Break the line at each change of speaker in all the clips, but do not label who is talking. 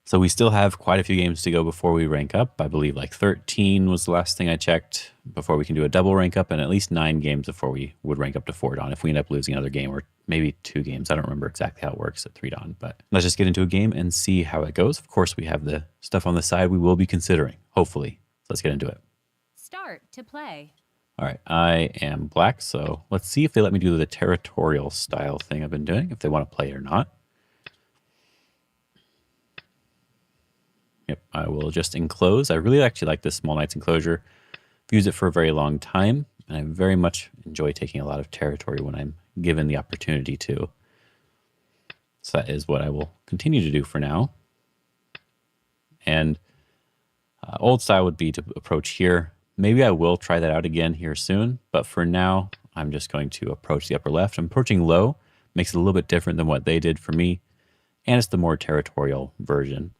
So we still have quite a few games to go before we rank up. I believe like 13 was the last thing I checked before we can do a double rank up, and at least 9 games before we would rank up to 4 Dawn if we end up losing another game, or maybe 2 games. I don't remember exactly how it works at 3 Dawn, but let's just get into a game and see how it goes. Of course, we have the stuff on the side we will be considering, hopefully. So let's get into it.
Start to play.
All right, I am black, so let's see if they let me do the territorial style thing I've been doing, if they want to play it or not. Yep, I will just enclose. I really actually like this Small Knights enclosure. I've used it for a very long time, and I very much enjoy taking a lot of territory when I'm given the opportunity to. So that is what I will continue to do for now. And old style would be to approach here. Maybe I will try that out again here soon, but for now, I'm just going to approach the upper left. I'm approaching low, makes it a little bit different than what they did for me, and it's the more territorial version.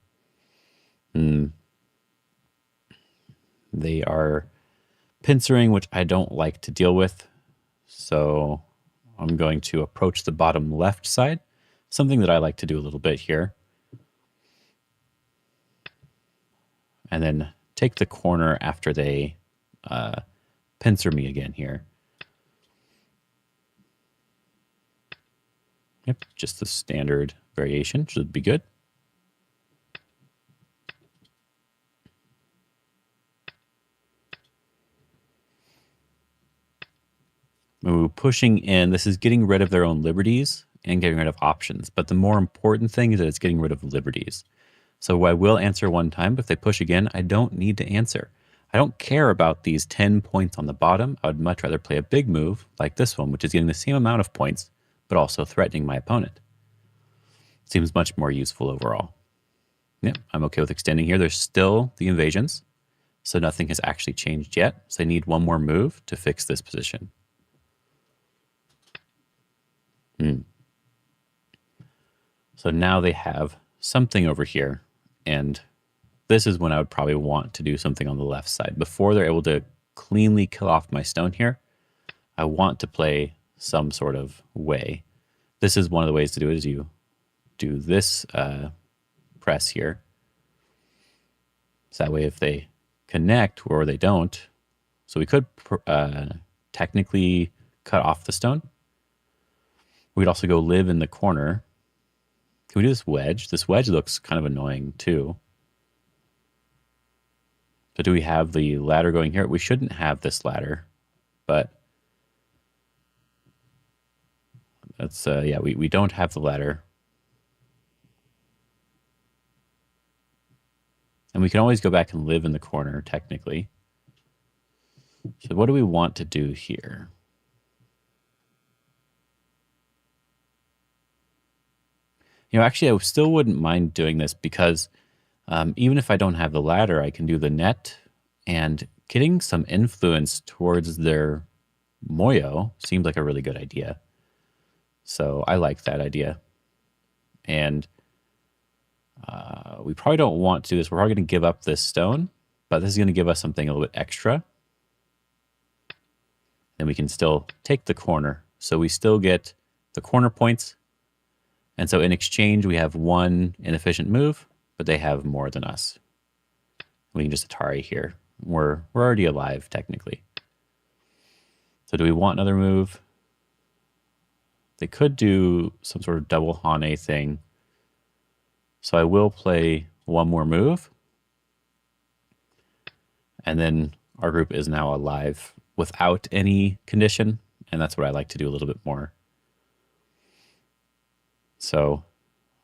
They are pincering, which I don't like to deal with, so I'm going to approach the bottom left side, something that I like to do a little bit here. And then take the corner after they pincer me again here. Yep, just the standard variation should be good. Ooh, pushing in, this is getting rid of their own liberties and getting rid of options. But the more important thing is that it's getting rid of liberties. So I will answer one time, but if they push again, I don't need to answer. I don't care about these 10 points on the bottom. I would much rather play a big move like this one, which is getting the same amount of points, but also threatening my opponent. Seems much more useful overall. Yep, I'm okay with extending here. There's still the invasions, so nothing has actually changed yet. So I need one more move to fix this position. So now they have something over here, and this is when I would probably want to do something on the left side. Before they're able to cleanly kill off my stone here, I want to play some sort of way. This is one of the ways to do it, is you do this press here. So that way if they connect or they don't, so we could technically cut off the stone. We'd also go live in the corner. Can we do this wedge? This wedge looks kind of annoying too. So do we have the ladder going here? We shouldn't have this ladder, but that's, yeah, we don't have the ladder. And we can always go back and live in the corner, technically. So what do we want to do here? You know, actually, I still wouldn't mind doing this because even if I don't have the ladder, I can do the net, and getting some influence towards their Moyo seems like a really good idea. So I like that idea. And we probably don't want to do this. We're probably going to give up this stone, but this is going to give us something a little bit extra. Then we can still take the corner. So we still get the corner points. And so in exchange, we have one inefficient move, but they have more than us. We can just Atari here. We're already alive, technically. So do we want another move? They could do some sort of double Hane thing. So I will play one more move. And then our group is now alive without any condition. And that's what I like to do a little bit more. So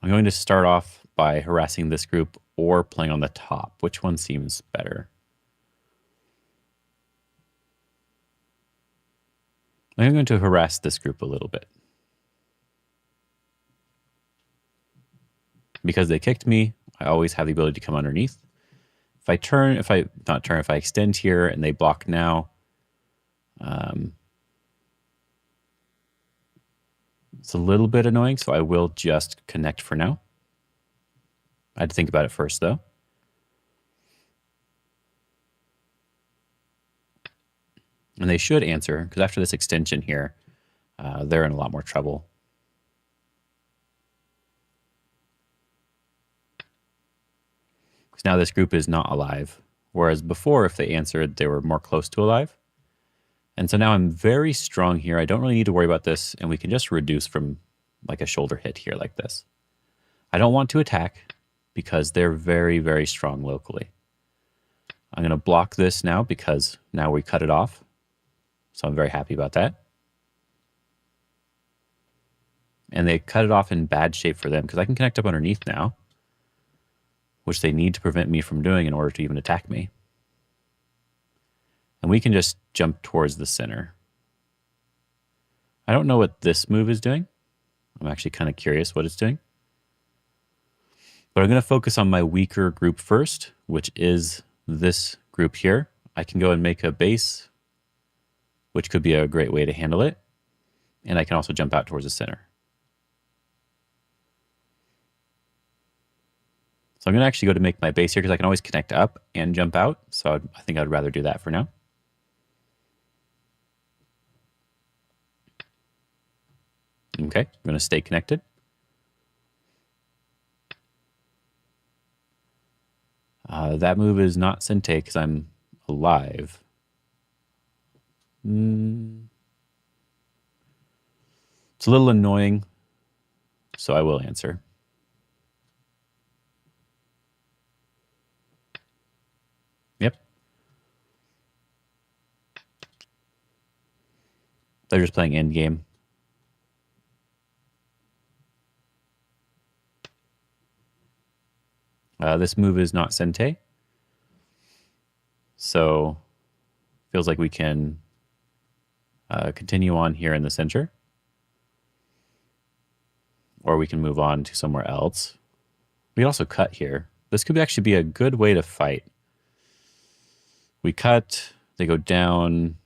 I'm going to start off by harassing this group or playing on the top. Which one seems better? I'm going to harass this group a little bit. Because they kicked me, I always have the ability to come underneath. If I extend here and they block now, it's a little bit annoying, so I will just connect for now. I had to think about it first, though. And they should answer, because after this extension here, they're in a lot more trouble. Because now this group is not alive. Whereas before, if they answered, they were more close to alive. And so now I'm very strong here. I don't really need to worry about this. And we can just reduce from like a shoulder hit here like this. I don't want to attack because they're very, very strong locally. I'm going to block this now because now we cut it off. So I'm very happy about that. And they cut it off in bad shape for them because I can connect up underneath now, which they need to prevent me from doing in order to even attack me. And we can just jump towards the center. I don't know what this move is doing. I'm actually kind of curious what it's doing. But I'm going to focus on my weaker group first, which is this group here. I can go and make a base, which could be a great way to handle it. And I can also jump out towards the center. So I'm going to actually go to make my base here because I can always connect up and jump out. So I think I'd rather do that for now. Okay, I'm going to stay connected. That move is not Sente because I'm alive. It's a little annoying, so I will answer. Yep. They're just playing endgame. This move is not Sente. So feels like we can continue on here in the center. Or we can move on to somewhere else. We also cut here. This could actually be a good way to fight. We cut, they go down,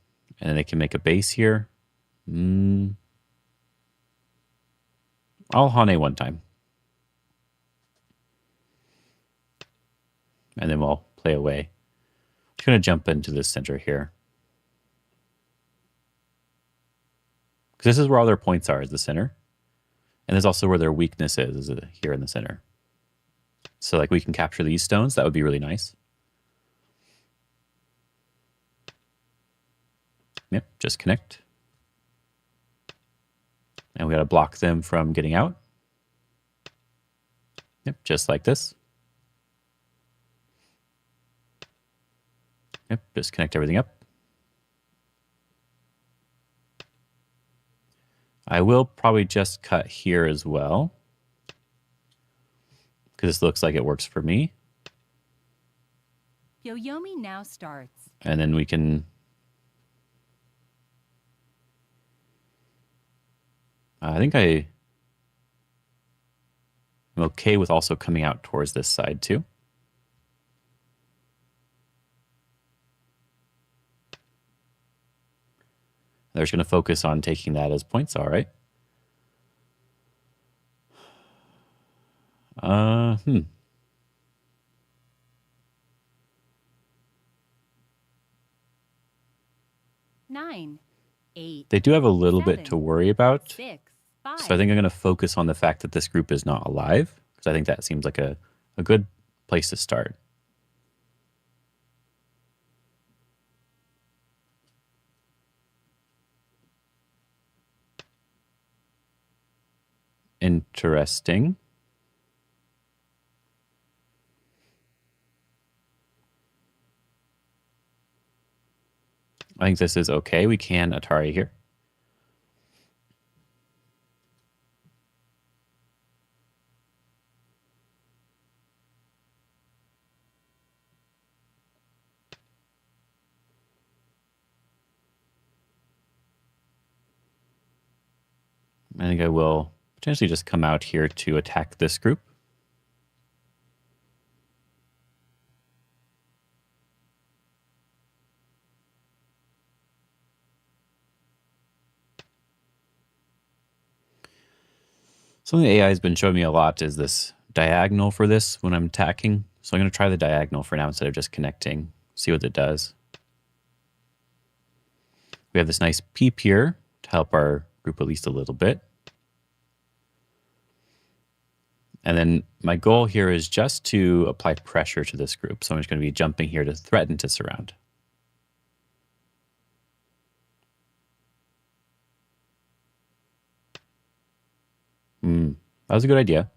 and then they can make a base here. I'll Hane one time. And then we'll play away. I'm just going to jump into the center here. Because this is where all their points are, is the center. And there's also where their weakness is here in the center. So like we can capture these stones. That would be really nice. Yep, just connect. And we got to block them from getting out. Yep, just like this. Yep, just connect everything up. I will probably just cut here as well, because this looks like it works for me.
Yoyomi now starts.
And then we can... I think I'm okay with also coming out towards this side too. They're just going to focus on taking that as points. All right.
9, 8.
They do have a little
7,
bit to worry about.
6, 5.
So I think I'm going to focus on the fact that this group is not alive, because I think that seems like a good place to start. Interesting. I think this is okay. We can Atari here. I think I will potentially just come out here to attack this group. Something the AI has been showing me a lot is this diagonal for this when I'm attacking. So I'm going to try the diagonal for now instead of just connecting, see what it does. We have this nice peep here to help our group at least a little bit. And then my goal here is just to apply pressure to this group. So I'm just going to be jumping here to threaten to surround. That was a good idea.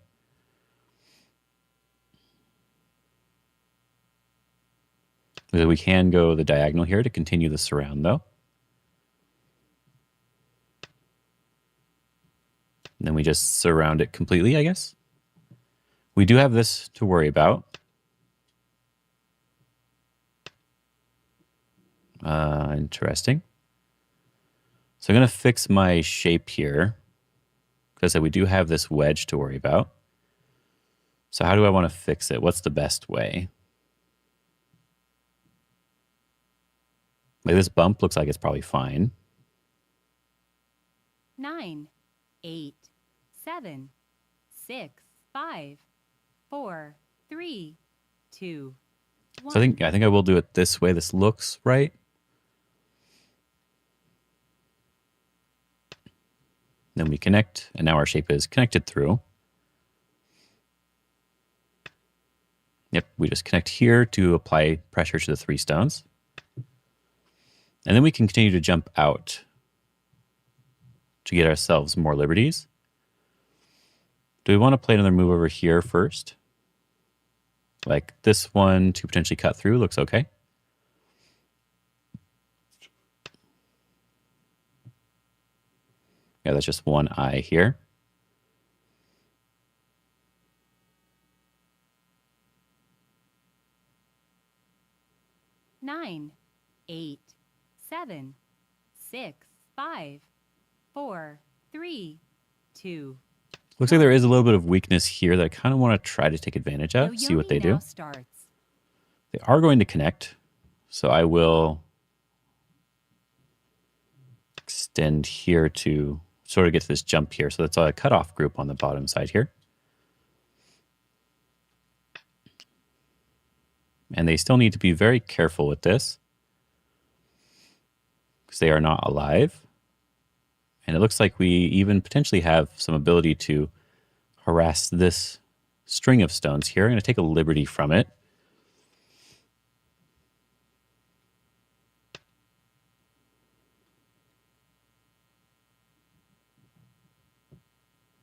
We can go the diagonal here to continue the surround, though. And then we just surround it completely, I guess. We do have this to worry about. Interesting. So I'm going to fix my shape here. Because we do have this wedge to worry about. So how do I want to fix it? What's the best way? Like this bump looks like it's probably fine.
9, 8, 7, 6, 5, 4, 3, 2, 1.
So I think I will do it this way. This looks right. Then we connect, and now our shape is connected through. Yep, we just connect here to apply pressure to the 3 stones. And then we can continue to jump out to get ourselves more liberties. Do we want to play another move over here first? Like this one to potentially cut through looks okay. Yeah, that's just one eye here.
Nine, 8, 7, 6, 5, 4, 3, 2.
Looks like there is a little bit of weakness here that I kind of want to try to take advantage of, see what they do.
Starts.
They are going to connect, so I will extend here to sort of get to this jump here. So that's a cutoff group on the bottom side here. And they still need to be very careful with this because they are not alive. And it looks like we even potentially have some ability to harass this string of stones here. I'm going to take a liberty from it.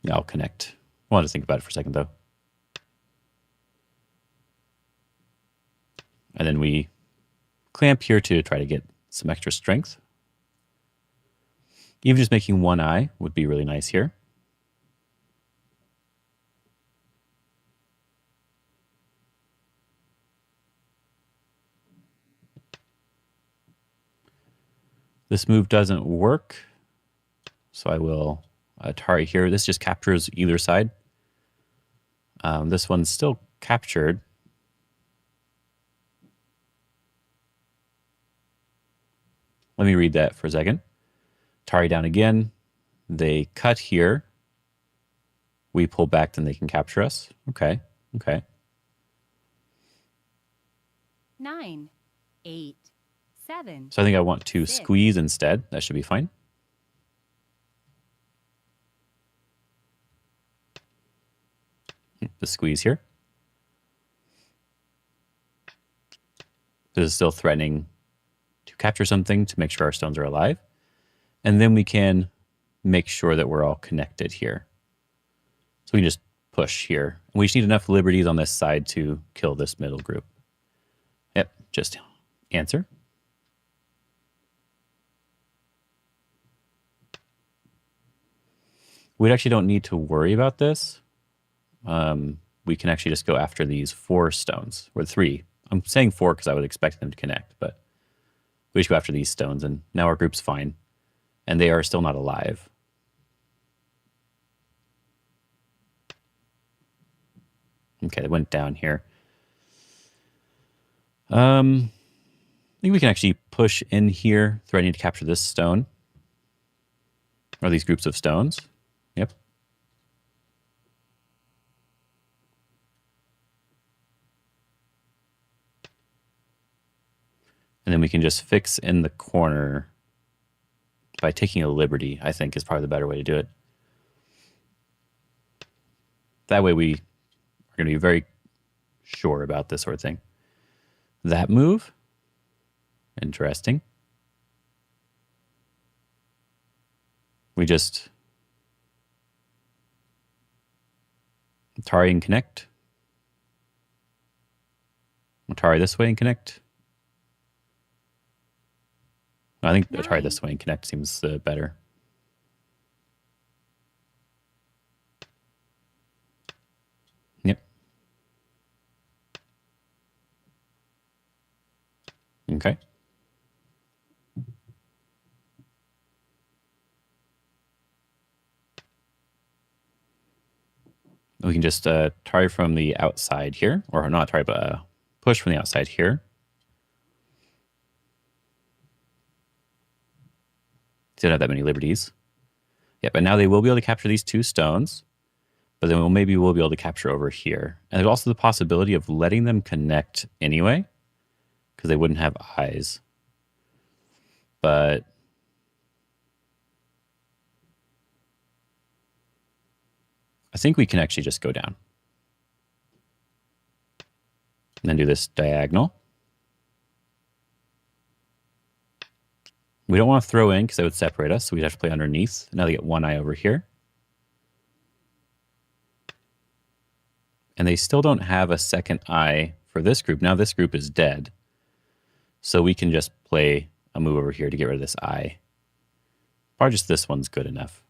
Yeah, I'll connect. I want to think about it for a second, though. And then we clamp here to try to get some extra strength. Even just making one eye would be really nice here. This move doesn't work, so I will Atari here. This just captures either side. This one's still captured. Let me read that for a second. Atari down again. They cut here. We pull back, then they can capture us. Okay, okay.
9, 8, 7.
So I think I want to squeeze instead. That should be fine. The squeeze here. This is still threatening to capture something to make sure our stones are alive. And then we can make sure that we're all connected here. So we can just push here. And we just need enough liberties on this side to kill this middle group. Yep, just answer. We actually don't need to worry about this. We can actually just go after these 4 stones, or 3. I'm saying 4 because I would expect them to connect, but we just go after these stones, and now our group's fine. And they are still not alive. Okay, they went down here. I think we can actually push in here, threatening to capture this stone. Or these groups of stones. Yep. And then we can just fix in the corner by taking a liberty, I think is probably the better way to do it. That way we are going to be very sure about this sort of thing. That move, interesting. We just Atari and connect. Atari this way and connect. I think Atari
9.
this way and connect seems better. Yep. Okay. We can just try from the outside here, or not try, but push from the outside here. Don't have that many liberties. Yeah, but now they will be able to capture these 2 stones, but then maybe we'll be able to capture over here. And there's also the possibility of letting them connect anyway, because they wouldn't have eyes. But I think we can actually just go down. And then do this diagonal. We don't want to throw in because that would separate us, so we'd have to play underneath. Now they get 1 eye over here. And they still don't have a second eye for this group. Now this group is dead. So we can just play a move over here to get rid of this eye. Or just this one's good enough.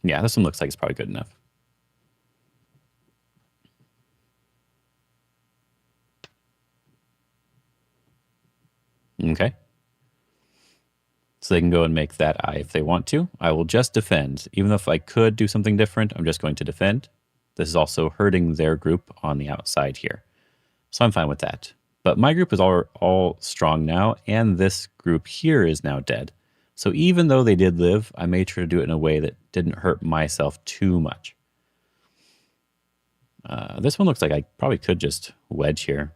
Yeah, this one looks like it's probably good enough. Okay. So they can go and make that eye if they want to. I will just defend. Even though if I could do something different, I'm just going to defend. This is also hurting their group on the outside here. So I'm fine with that. But my group is all strong now, and this group here is now dead. So even though they did live, I made sure to do it in a way that didn't hurt myself too much. This one looks like I probably could just wedge here.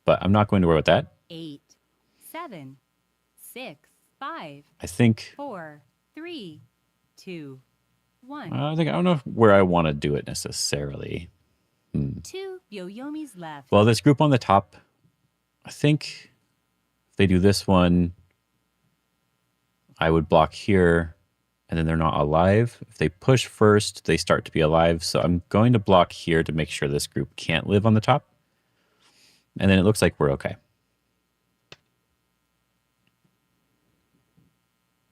But I'm not going to worry about that.
8, 7, 6, 5.
I think
4, 3, 2, 1.
I don't know where I want to do it necessarily.
2 Yoyomis left.
Well, this group on the top, I think if they do this one, I would block here, and then they're not alive. If they push first, they start to be alive. So I'm going to block here to make sure this group can't live on the top. And then it looks like we're okay.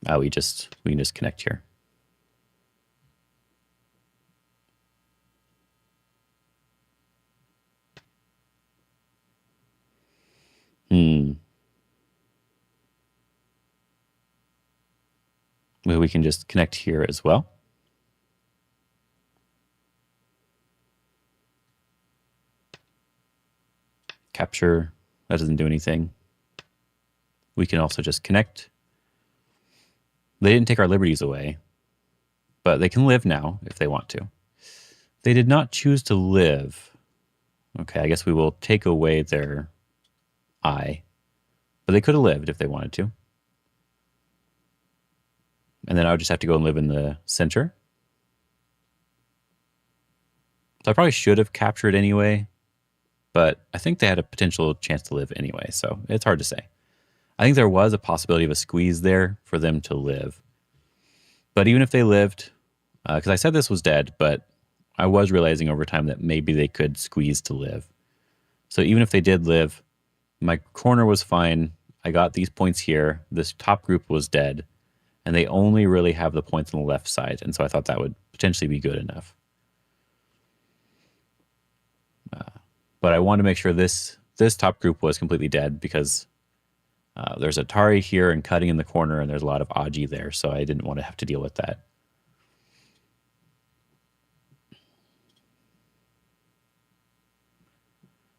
We can just connect here. Maybe we can just connect here as well. Capture, that doesn't do anything. We can also just connect. They didn't take our liberties away, but they can live now if they want to. They did not choose to live. Okay, I guess we will take away their eye, but they could have lived if they wanted to. And then I would just have to go and live in the center. So I probably should have captured anyway, but I think they had a potential chance to live anyway, so it's hard to say. I think there was a possibility of a squeeze there for them to live. But even if they lived, because I said this was dead, but I was realizing over time that maybe they could squeeze to live. So even if they did live, my corner was fine. I got these points here. This top group was dead. And they only really have the points on the left side. And so I thought that would potentially be good enough. But I wanted to make sure this top group was completely dead because there's Atari here and cutting in the corner, and there's a lot of Aji there, so I didn't want to have to deal with that.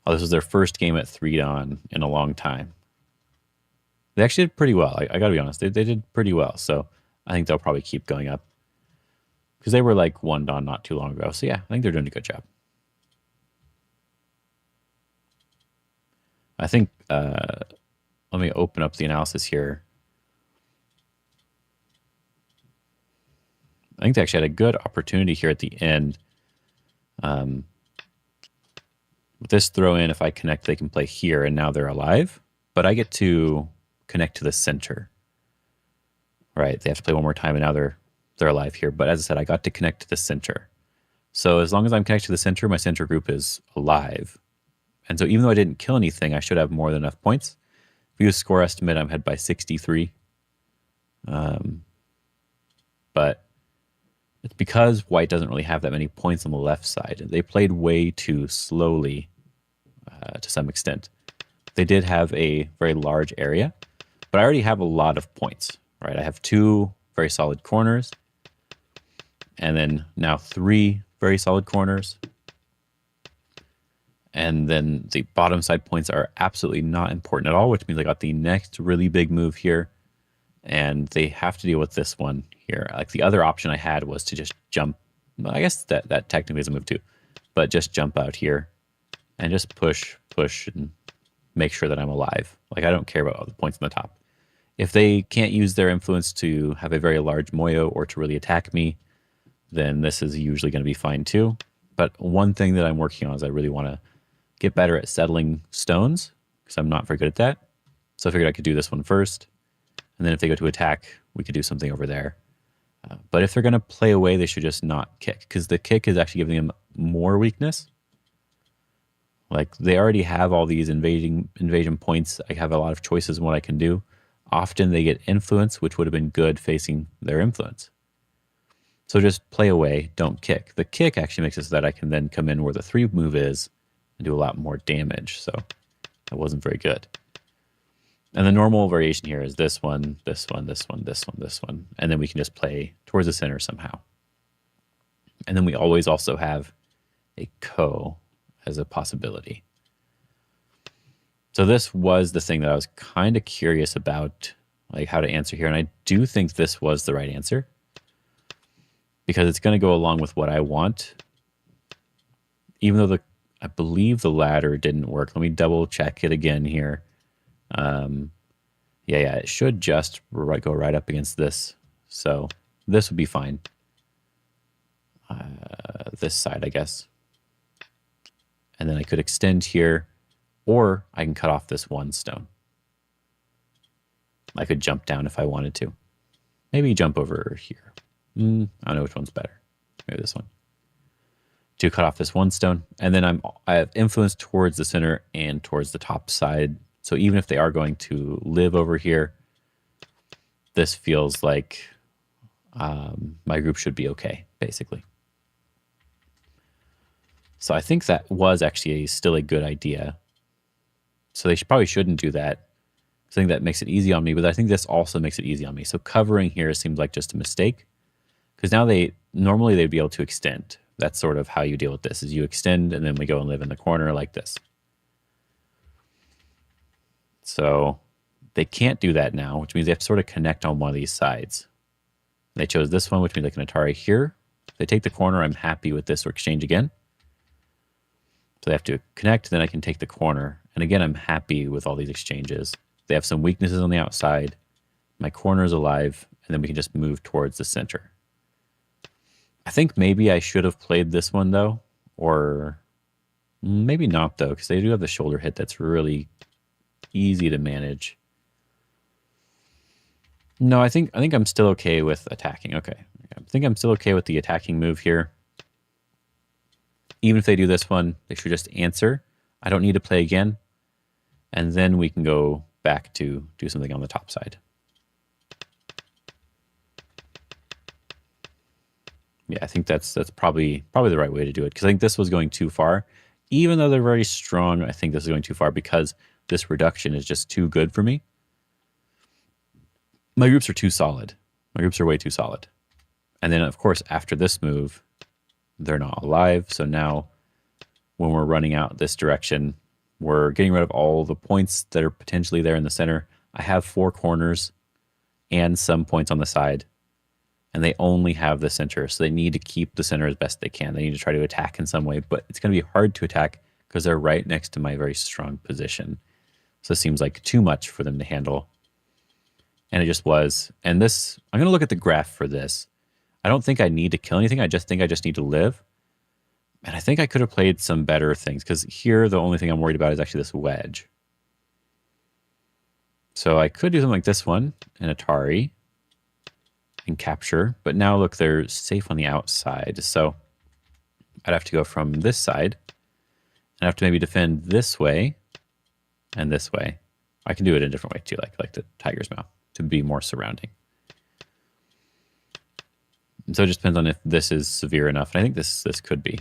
Oh, this was their first game at 3-Dan in a long time. They actually did pretty well. I got to be honest. They did pretty well, so I think they'll probably keep going up. Because they were like 1-Dan not too long ago. So yeah, I think they're doing a good job. I think, let me open up the analysis here. I think they actually had a good opportunity here at the end. With this throw in, if I connect, they can play here, and now they're alive. But I get to connect to the center. Right, they have to play one more time, and now they're alive here. But as I said, I got to connect to the center. So as long as I'm connected to the center, my center group is alive. And so even though I didn't kill anything, I should have more than enough points. If we use score estimate, I'm ahead by 63. But it's because white doesn't really have that many points on the left side. They played way too slowly to some extent. They did have a very large area, but I already have a lot of points, right? I have 2 very solid corners, and then now 3 very solid corners. And then the bottom side points are absolutely not important at all, which means I got the next really big move here. And they have to deal with this one here. Like the other option I had was to just jump. I guess that technically is a move too. But just jump out here and just push, and make sure that I'm alive. Like I don't care about all the points on the top. If they can't use their influence to have a very large Moyo or to really attack me, then this is usually going to be fine too. But one thing that I'm working on is I really want to get better at settling stones because I'm not very good at that. So I figured I could do this one first. And then if they go to attack, we could do something over there. But if they're going to play away, they should just not kick because the kick is actually giving them more weakness. Like they already have all these invasion points. I have a lot of choices in what I can do. Often they get influence, which would have been good facing their influence. So just play away, don't kick. The kick actually makes it so that I can then come in where the 3 move is and do a lot more damage. So that wasn't very good. And the normal variation here is this one, this one, this one, this one, this one. And then we can just play towards the center somehow. And then we always also have a Ko as a possibility. So this was the thing that I was kind of curious about, like how to answer here. And I do think this was the right answer because it's going to go along with what I want. Even though I believe the ladder didn't work. Let me double check it again here. Yeah, it should just go right up against this. So this would be fine. This side, I guess. And then I could extend here, or I can cut off this one stone. I could jump down if I wanted to. Maybe jump over here. I don't know which one's better. Maybe this one. To cut off this one stone. And then I have influence towards the center and towards the top side. So even if they are going to live over here, this feels like my group should be okay, basically. So I think that was actually still a good idea. So they probably shouldn't do that. I think that makes it easy on me, but I think this also makes it easy on me. So covering here seems like just a mistake because now normally they'd be able to extend. That's sort of how you deal with this is you extend and then we go and live in the corner like this. So they can't do that now, which means they have to sort of connect on one of these sides. They chose this one, which means they can Atari here. If they take the corner, I'm happy with this or exchange again. So they have to connect, then I can take the corner. And again, I'm happy with all these exchanges. They have some weaknesses on the outside. My corner is alive, and then we can just move towards the center. I think maybe I should have played this one, though. Or maybe not, though, because they do have the shoulder hit that's really easy to manage. No, I think I'm still okay with attacking. Okay. I think I'm still okay with the attacking move here. Even if they do this one, they should just answer. I don't need to play again. And then we can go back to do something on the top side. Yeah, I think that's probably the right way to do it. Because I think this was going too far. Even though they're very strong, I think this is going too far because this reduction is just too good for me. My groups are too solid. My groups are way too solid. And then, of course, after this move, they're not alive. So now when we're running out this direction, we're getting rid of all the points that are potentially there in the center. I have 4 corners and some points on the side. And they only have the center. So they need to keep the center as best they can. They need to try to attack in some way. But it's going to be hard to attack because they're right next to my very strong position. So it seems like too much for them to handle. And it just was. And this, I'm going to look at the graph for this. I don't think I need to kill anything. I just think I just need to live. And I think I could have played some better things, because here the only thing I'm worried about is actually this wedge. So I could do something like this one, an Atari, and capture. But now look, they're safe on the outside. So I'd have to go from this side, and I have to maybe defend this way and this way. I can do it in a different way too, like the tiger's mouth, to be more surrounding. And so it just depends on if this is severe enough. And I think this could be.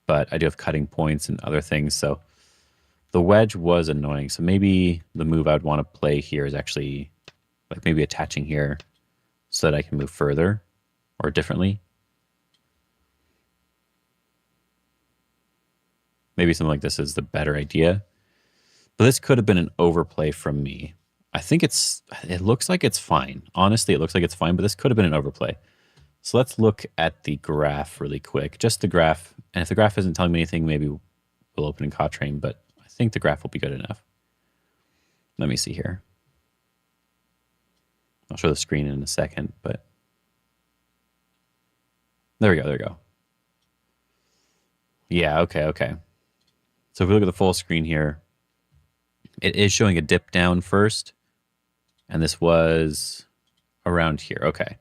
But I do have cutting points and other things. So the wedge was annoying. So maybe the move I would want to play here is actually like maybe attaching here so that I can move further or differently. Maybe something like this is the better idea. But this could have been an overplay from me. I think it looks like it's fine. Honestly, it looks like it's fine, but this could have been an overplay. So let's look at the graph really quick. Just the graph. And if the graph isn't telling me anything, maybe we'll open in Cottrain, but I think the graph will be good enough. Let me see here. I'll show the screen in a second, but there we go, there we go. Yeah, okay. So if we look at the full screen here, it is showing a dip down first, and this was around here, okay.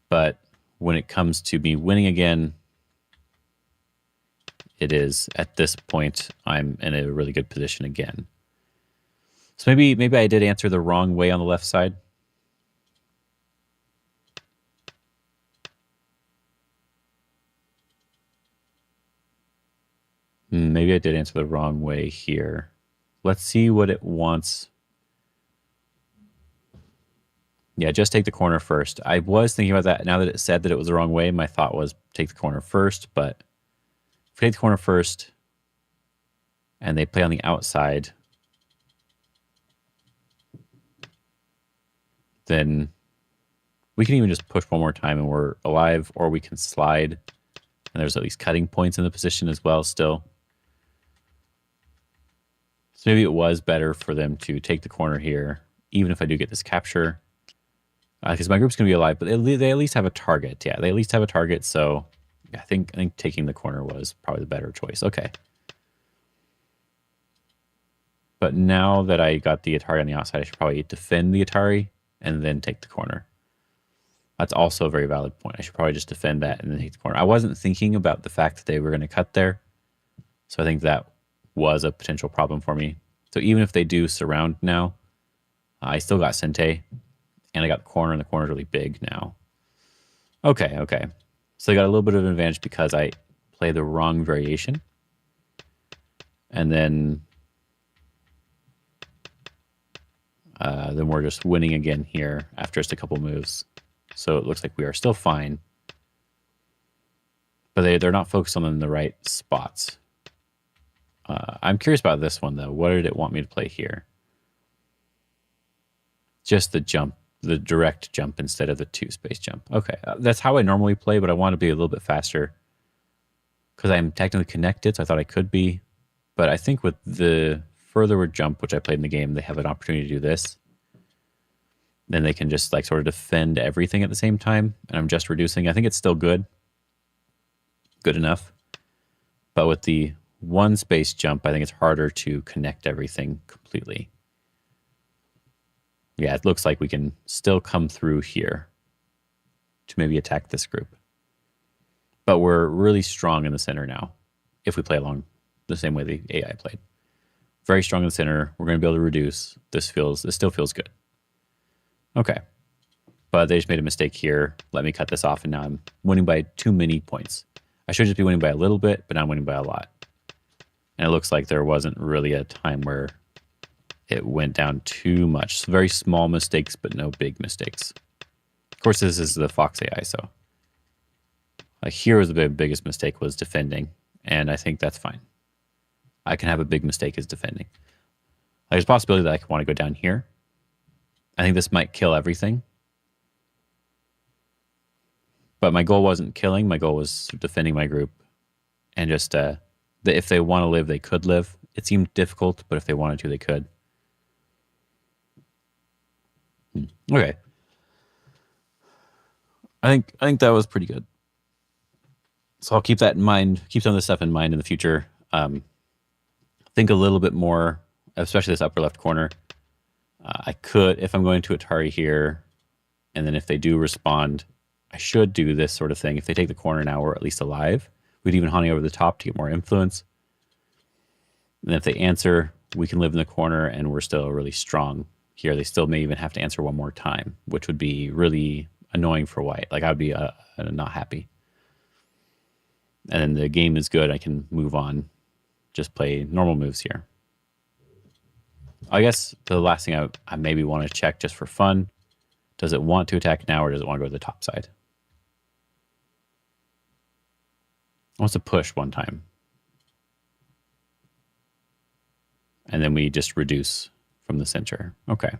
But when it comes to me winning again, it is at this point I'm in a really good position again. So maybe I did answer the wrong way on the left side. Maybe I did answer the wrong way here. Let's see what it wants. Yeah, just take the corner first. I was thinking about that. Now that it said that it was the wrong way, my thought was take the corner first. But if we take the corner first and they play on the outside, then we can even just push one more time and we're alive, or we can slide. And there's at least cutting points in the position as well still. So maybe it was better for them to take the corner here, even if I do get this capture. Because my group's going to be alive, but they at least have a target. Yeah, they at least have a target, so I think taking the corner was probably the better choice. Okay. But now that I got the Atari on the outside, I should probably defend the Atari and then take the corner. That's also a very valid point. I should probably just defend that and then take the corner. I wasn't thinking about the fact that they were going to cut there, so I think that was a potential problem for me. So even if they do surround now, I still got Sente, and I got the corner, and the corner's really big now. Okay. So I got a little bit of an advantage because I played the wrong variation. And then we're just winning again here after just a couple moves. So it looks like we are still fine. But they're not focused on the right spots. I'm curious about this one, though. What did it want me to play here? Just the jump, the direct jump instead of the 2-space jump. Okay, that's how I normally play, but I want to be a little bit faster because I'm technically connected, so I thought I could be. But I think with the furtherward jump, which I played in the game, they have an opportunity to do this. Then they can just like sort of defend everything at the same time, and I'm just reducing. I think it's still good enough. But with the 1-space jump, I think it's harder to connect everything completely. Yeah, it looks like we can still come through here to maybe attack this group. But we're really strong in the center now, if we play along the same way the AI played. Very strong in the center. We're going to be able to reduce. This still feels good. Okay. But they just made a mistake here. Let me cut this off, and now I'm winning by too many points. I should just be winning by a little bit, but now I'm winning by a lot. And it looks like there wasn't really a time where it went down too much. So very small mistakes, but no big mistakes. Of course, this is the Fox AI, so here was the biggest mistake was defending, and I think that's fine. I can have a big mistake as defending. There's a possibility that I could want to go down here. I think this might kill everything. But my goal wasn't killing. My goal was defending my group. And just if they want to live, they could live. It seemed difficult, but if they wanted to, they could. Okay. I think that was pretty good. So I'll keep that in mind. Keep some of this stuff in mind in the future. Think a little bit more, especially this upper left corner. I could, if I'm going to Atari here, and then if they do respond, I should do this sort of thing. If they take the corner now, we're at least alive. We'd even honey over the top to get more influence. And then if they answer, we can live in the corner and we're still really strong here. They still may even have to answer one more time, which would be really annoying for white. Like I would be not happy. And then the game is good. I can move on, just play normal moves here. I guess the last thing I maybe want to check just for fun, does it want to attack now or does it want to go to the top side? It wants to push one time. And then we just reduce from the center. Okay.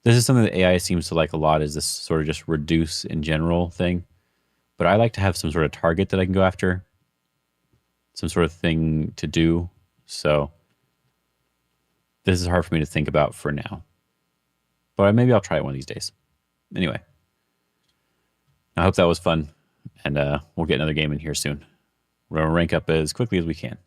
This is something that AI seems to like a lot, is this sort of just reduce in general thing. But I like to have some sort of target that I can go after, some sort of thing to do. So this is hard for me to think about for now. But maybe I'll try it one of these days. Anyway, I hope that was fun. And we'll get another game in here soon. We're going to rank up as quickly as we can.